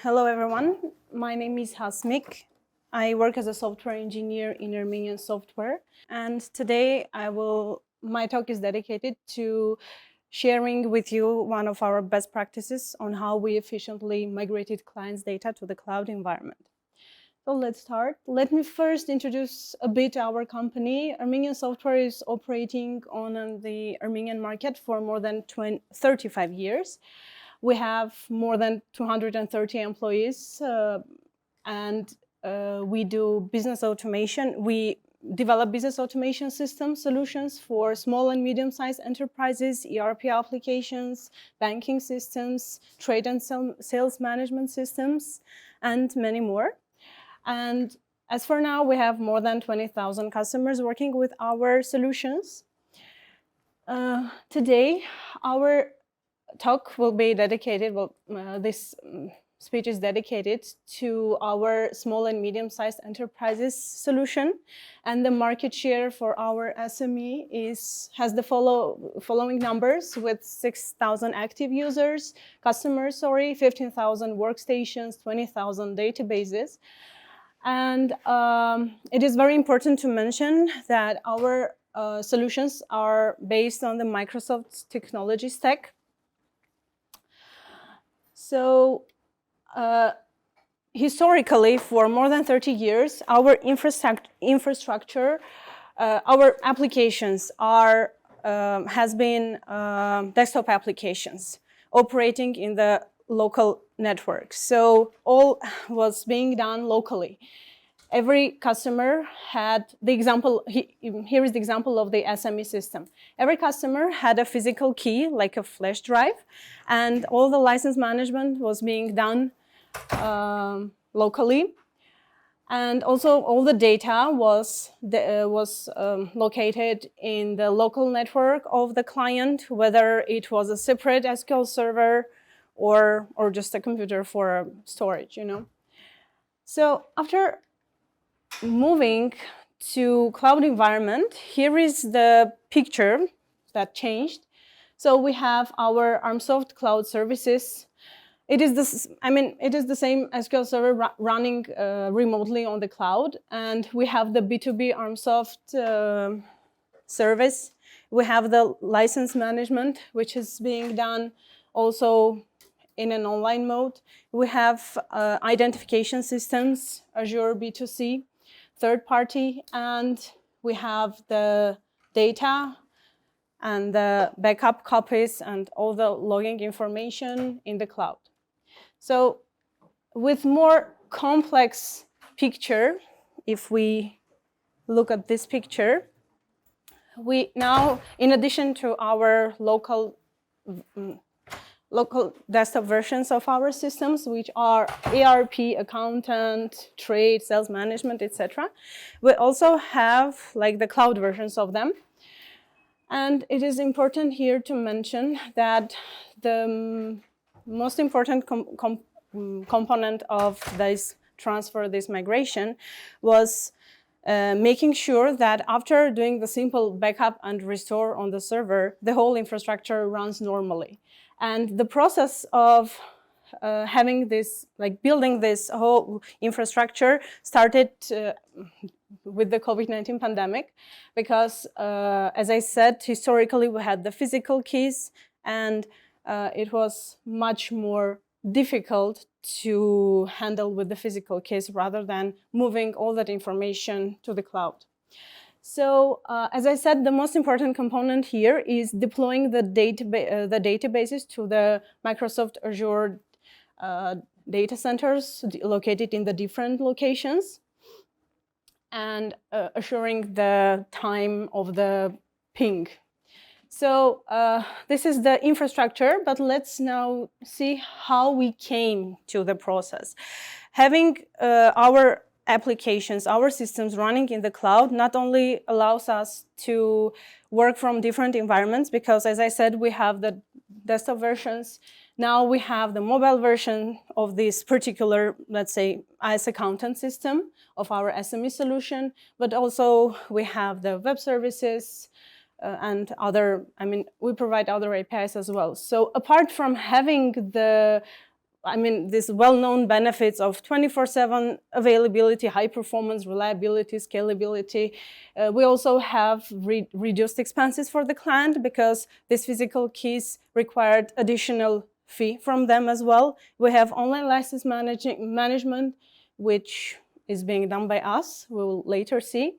Hello, everyone. My name is Hasmik. I work as a software engineer in Armenian software. And today my talk is dedicated to sharing with you one of our best practices on how we efficiently migrated clients' data to the cloud environment. So let's start. Let me first introduce a bit our company. Armenian software is operating on the Armenian market for more than 35 years. We have more than 230 employees, and we do business automation. We develop business automation system solutions for small and medium-sized enterprises, ERP applications, banking systems, trade and sales management systems, and many more. And as for now, we have more than 20,000 customers working with our solutions. Today, our talk will be dedicated, this speech is dedicated to our small and medium-sized enterprises solution, and the market share for our SME has the following numbers with 6,000 active customers, 15,000 workstations, 20,000 databases. And it is very important to mention that our solutions are based on the Microsoft's technology stack. So historically, for more than 30 years, our infrastructure, our applications has been desktop applications operating in the local network. So all was being done locally. Every customer had the example, here is the example of the SME system. Every customer had a physical key, like a flash drive, and all the license management was being done locally. And also all the data was located in the local network of the client, whether it was a separate SQL server or just a computer for storage, So after moving to cloud environment, here is the picture that changed. So we have our ArmSoft cloud services. It is the same SQL server running remotely on the cloud, and we have the B2B ArmSoft service. We have the license management, which is being done also in an online mode. We have identification systems, Azure B2C, third party, and we have the data and the backup copies and all the logging information in the cloud. So with more complex picture, if we look at this picture, we now, in addition to our local desktop versions of our systems, which are ERP, accountant, trade, sales management, etc. We also have like the cloud versions of them. And it is important here to mention that the most important component of this transfer, this migration, was making sure that after doing the simple backup and restore on the server, the whole infrastructure runs normally. And the process of having this, building this whole infrastructure started with the COVID-19 pandemic, because as I said, historically we had the physical keys, and it was much more difficult to handle with the physical keys rather than moving all that information to the cloud. So as I said, the most important component here is deploying the databases to the Microsoft Azure data centers located in the different locations, and assuring the time of the ping. So this is the infrastructure, but let's now see how we came to the process. Having our applications, our systems running in the cloud not only allows us to work from different environments, because as I said, we have the desktop versions. Now we have the mobile version of this particular, let's say, IS accountant system of our SME solution, but also we have the web services and other, we provide other APIs as well. So apart from having the I mean, these well-known benefits of 24/7 availability, high performance, reliability, scalability. We also have reduced expenses for the client because these physical keys required additional fee from them as well. We have online license management, which is being done by us. We will later see.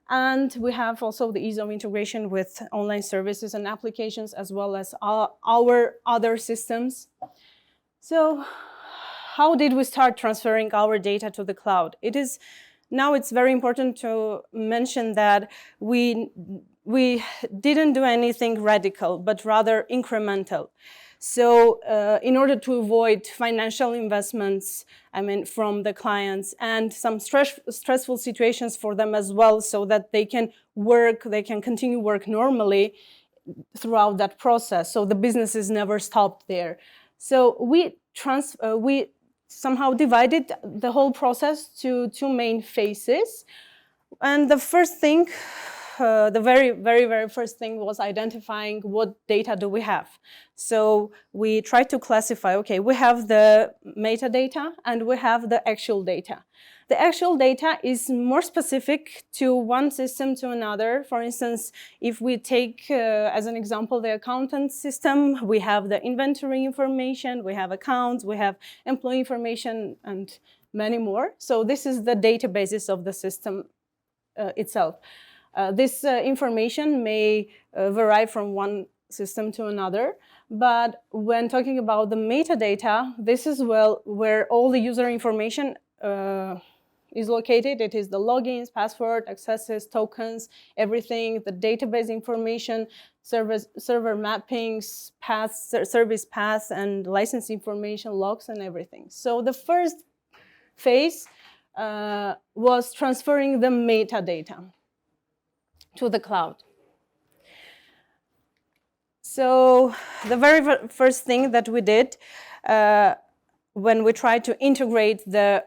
And we have also the ease of integration with online services and applications, as well as our other systems. So how did we start transferring our data to the cloud? Now it's very important to mention that we didn't do anything radical, but rather incremental. So in order to avoid financial investments, I mean, from the clients, and some stressful situations for them as well, so that they can continue work normally throughout that process. So the business is never stopped there. So we somehow divided the whole process to two main phases. And the first thing, the very first thing was identifying what data do we have. So we tried to classify, okay, we have the metadata and we have the actual data. The actual data is more specific to one system to another. For instance, if we take as an example the accountant system, we have the inventory information, we have accounts, we have employee information, and many more. So this is the databases of the system itself. This information may vary from one system to another, but when talking about the metadata, this is where all the user information is located. It is the logins, password, accesses, tokens, everything, the database information, server mappings, paths, service paths, and license information, logs, and everything. So the first phase was transferring the metadata to the cloud. So the very first thing that we did when we tried to integrate the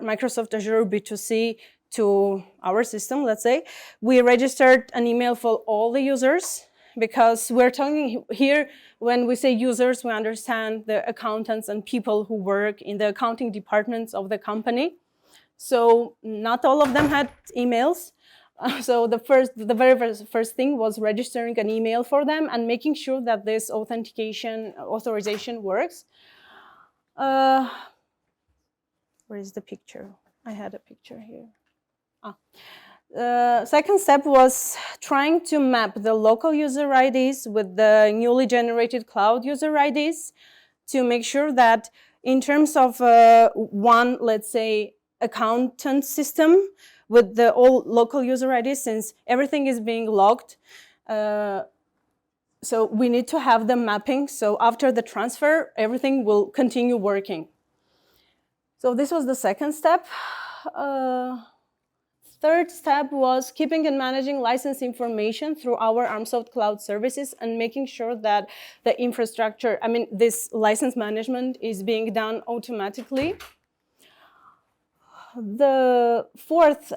Microsoft Azure B2C to our system, let's say, we registered an email for all the users, because we're talking here, when we say users, we understand the accountants and people who work in the accounting departments of the company. So not all of them had emails. So the very first thing was registering an email for them and making sure that this authorization works. Where is the picture? I had a picture here. Second step was trying to map the local user IDs with the newly generated cloud user IDs to make sure that in terms of one, let's say, accountant system with the all local user IDs, since everything is being logged, so we need to have the mapping. So after the transfer, everything will continue working. So this was the second step. Third step was keeping and managing license information through our ArmSoft cloud services and making sure that the infrastructure, I mean, this license management is being done automatically. The fourth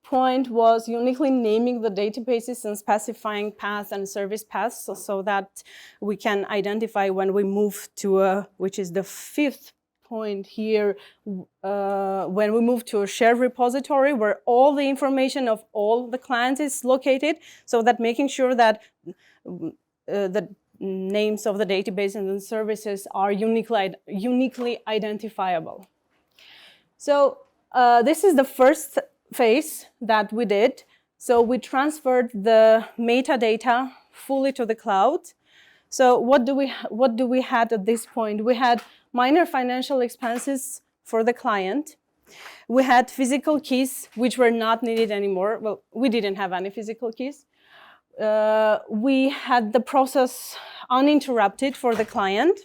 point was uniquely naming the databases and specifying paths and service paths so that we can identify when we move to which is the fifth point here, when we move to a shared repository where all the information of all the clients is located, so that making sure that the names of the database and the services are uniquely identifiable. So this is the first phase that we did. So we transferred the metadata fully to the cloud. So what do we had at this point? We had minor financial expenses for the client. We had physical keys, which were not needed anymore. Well, we didn't have any physical keys. We had the process uninterrupted for the client.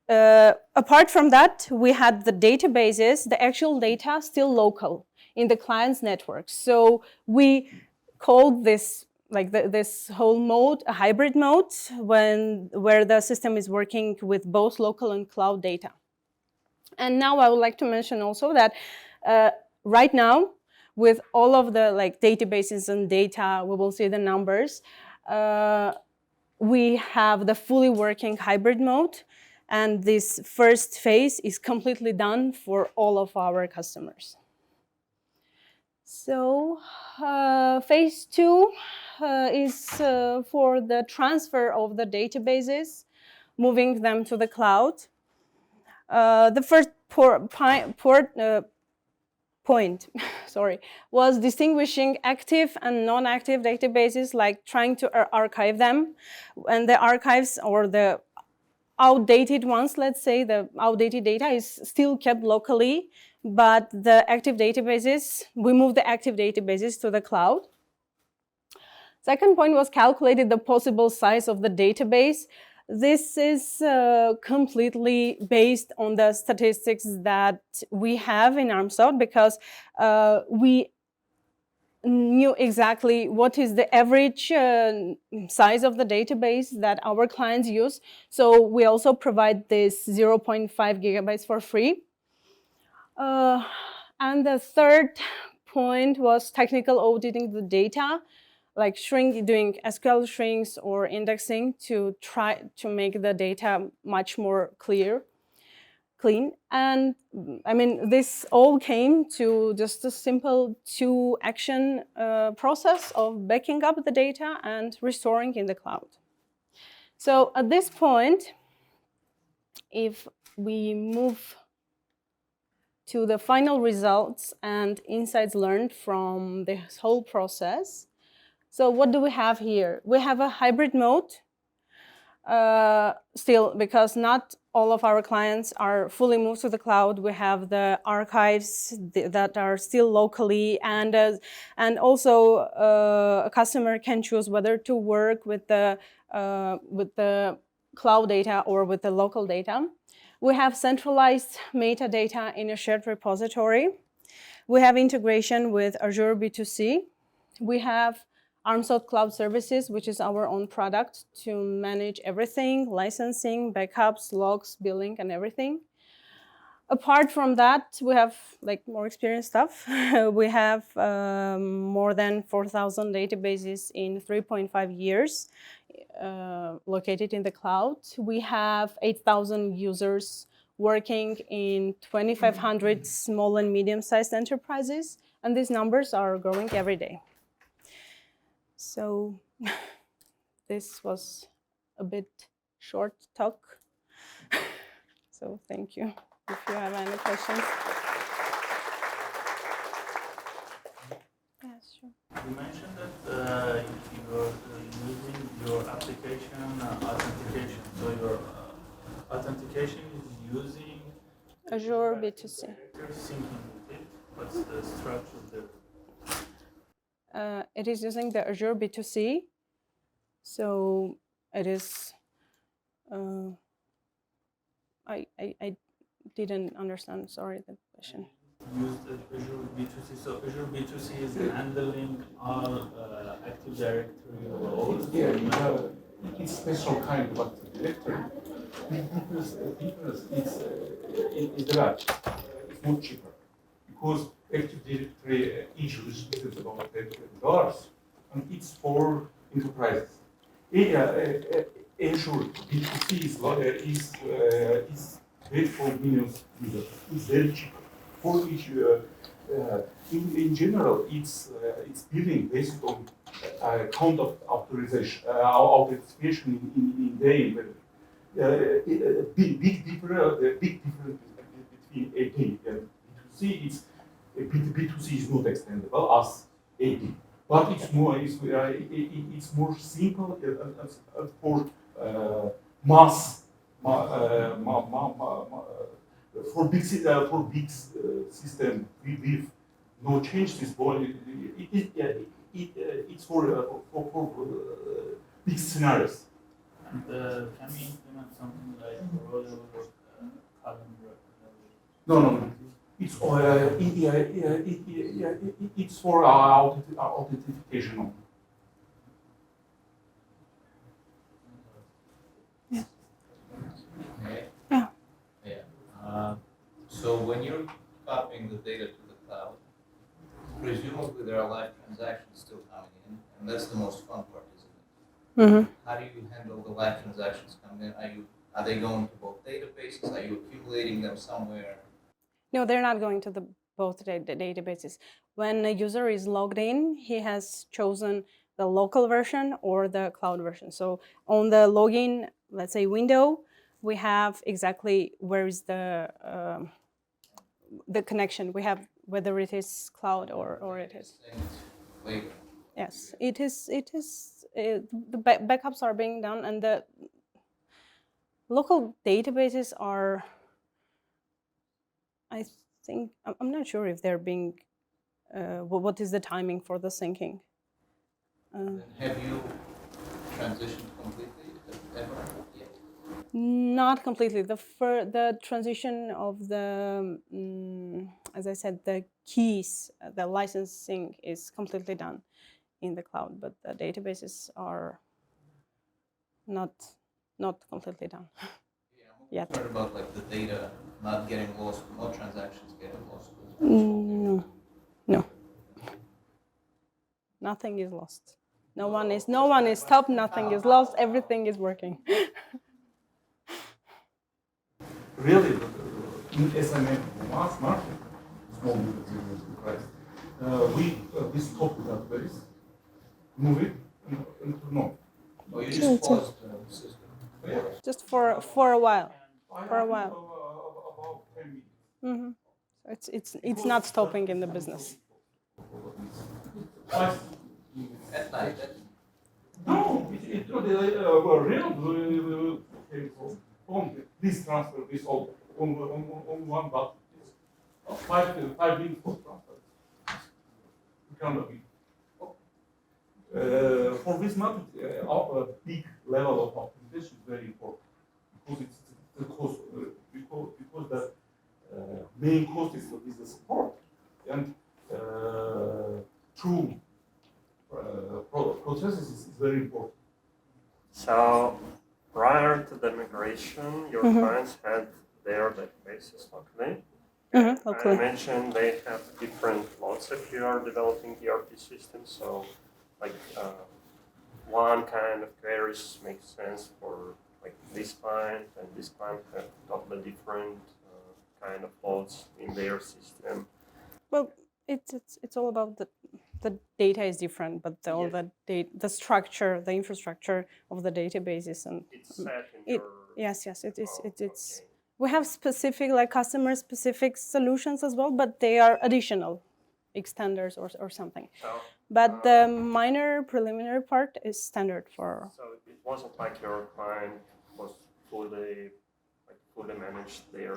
Apart from that, we had the databases, the actual data still local in the client's network. So we called this, like this whole mode, a hybrid mode, where the system is working with both local and cloud data. And now I would like to mention also that right now, with all of the databases and data, we will see the numbers. We have the fully working hybrid mode. And this first phase is completely done for all of our customers. So phase 2 is for the transfer of the databases, moving them to the cloud. The first point sorry, was distinguishing active and non-active databases, like trying to archive them. And the archives, or the outdated ones, let's say the outdated data is still kept locally, but the active databases, we move the active databases to the cloud. Second point was calculated the possible size of the database. This is completely based on the statistics that we have in ArmSoft, because we knew exactly what is the average size of the database that our clients use. So we also provide this 0.5 gigabytes for free. And the third point was technical auditing the data, like doing SQL shrinks or indexing to try to make the data much more clean. And I mean, this all came to just a simple 2-action process of backing up the data and restoring in the cloud. So at this point, if we move to the final results and insights learned from this whole process. So what do we have here? We have a hybrid mode, still, because not all of our clients are fully moved to the cloud. We have the archives that are still locally, and also a customer can choose whether to work with the cloud data or with the local data. We have centralized metadata in a shared repository. We have integration with Azure B2C. We have ArmSoft Cloud Services, which is our own product to manage everything, licensing, backups, logs, billing, and everything. Apart from that, we have like more experienced stuff. We have more than 4,000 databases in 3.5 years located in the cloud. We have 8,000 users working in 2,500 small and medium-sized enterprises, and these numbers are growing every day. So this was a bit short talk. So thank you. If you have any questions. Yes, sure. You mentioned that you're using your application authentication. So your authentication is using Azure B2C. Syncing with it. What's the structure there? It is using the Azure B2C. So it is. I didn't understand. Sorry, the question. Used Azure B2C. So Azure B2C is handling all Active Directory roles. Yeah, it's special kind of Active Directory. Because it's large. It's more cheaper. Because Active Directory issues is about $10, and it's for enterprises. Azure B2C is great for millions users. It's very cheap. For each, in general, it's billing based on count of authentication in day. Big difference between AP and B2C is B2C is not extendable as AP, but it's more simple for mass for big system with no change this body. It's for big scenarios. And can we implement something like royal calendar? No. It's for authentication only. So when you're copying the data to the cloud, presumably there are live transactions still coming in, and that's the most fun part, isn't it? Mm-hmm. How do you handle the live transactions coming in? Are they going to both databases? Are you accumulating them somewhere? No, they're not going to both the databases. When a user is logged in, he has chosen the local version or the cloud version. So on the login, let's say, window, we have exactly where is the connection. We have whether it is cloud or it is. Later. Yes, it is. The backups are being done, and the local databases are, I think, I'm not sure if they're being, what is the timing for the syncing? Have you transitioned completely ever yet? Not completely. The transition of the, as I said, the keys, the licensing is completely done in the cloud, but the databases are not completely done. Yeah, I'm Yet. concerned about like the data not getting lost, no transactions getting lost. No. Nothing is lost. No one is stopped. Nothing is lost. Everything is working. Really, in SME mass market, small business enterprise, we stop that place, move it, and no. Oh, you just paused the system. Yeah. Just for a while. For a I think, while. about 10 minutes. Mm-hmm. So it's not stopping in the business. At night, No, it real please transfer this all on one button. 5 minutes for transfer. You cannot be. For this market, a big level of optimization is very important because it's the cost, because the main cost is the support, and true processes is very important. So prior to the migration, your clients had their databases locally. Locally. I mentioned they have different lots if you are developing ERP systems. So like one kind of queries makes sense for like this client, and this client have totally different kind of loads in their system. Well, it's all about the data is different, but all the structure, the infrastructure of the databases and It's set in your. Yes, it is. Oh, It's. okay. We have specific, like customer specific solutions as well, but they are additional extenders or something. So, But the minor preliminary part is standard for. So it wasn't like your client was fully managed their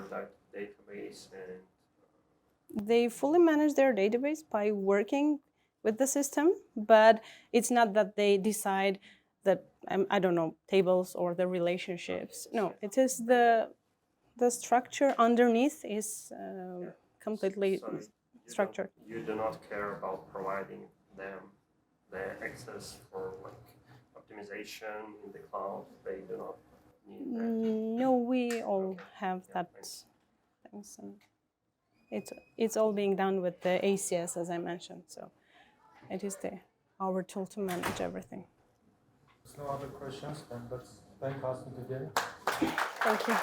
database, and They fully manage their database by working with the system, but it's not that they decide that, I don't know, tables or the relationships. No, it is the structure underneath is completely so structured. You do not care about providing them the access for like optimization in the cloud. They do not need that. No, we all have that things, and it's all being done with the ACS, as I mentioned. So it is our tool to manage everything. There's no other questions, then let's thank Hasmik again. Thank you.